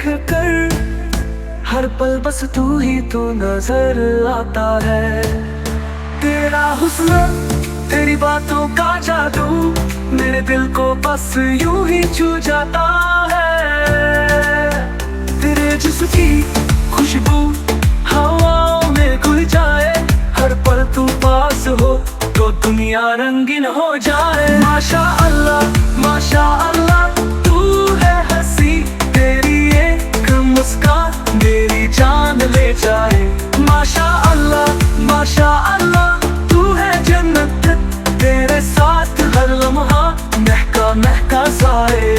देख कर हर पल बस तू ही तू नजर आता है। तेरा हुस्न, तेरी बातों का जादू मेरे दिल को बस यूं ही छू जाता है। तेरे जिस्म की खुशबू हवाओं में घुल जाए, हर पल तू पास हो तो दुनिया रंगीन हो जाए। माशा अल्लाह माशा अल्लाह, तू है हंसी, तेरी एक मुस्कान मेरी जान ले जाए। माशा अल्लाह, तू है जन्नत, तेरे साथ हर लम्हा महका महका जाए।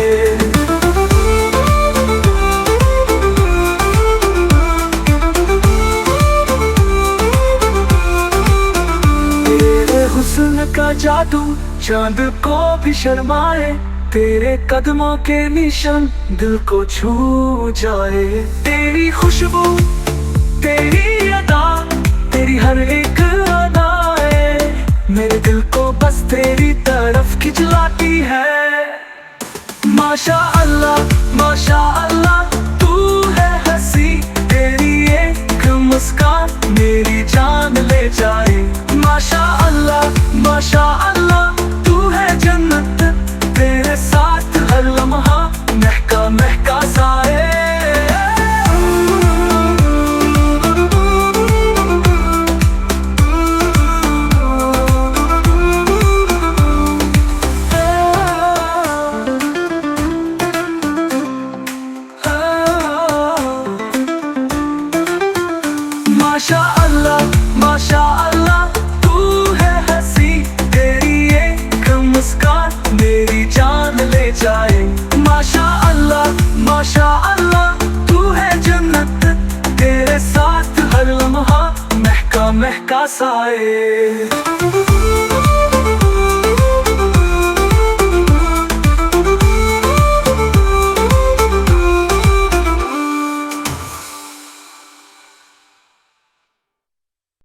तेरे हुस्न का जादू चांद को भी शर्माए, तेरे कदमों के निशान दिल को छू जाए। तेरी खुशबू, तेरी अदा, तेरी हर एक अदाए मेरे दिल को बस तेरी तरफ खिंचलाती है। माशा अल्लाह, तू है हंसी, तेरी एक मुस्कान मेरी जान ले जाए। माशा अल्लाह, तू है जन्नत, तेरे साथ हर लम्हा महका महका जाए। माशा अल्लाह, तू है हंसी, तेरी एक मुस्कान मेरी जान ले जाए। माशा अल्लाह, तू है जन्नत, तेरे साथ हर लम्हा महका महका साए।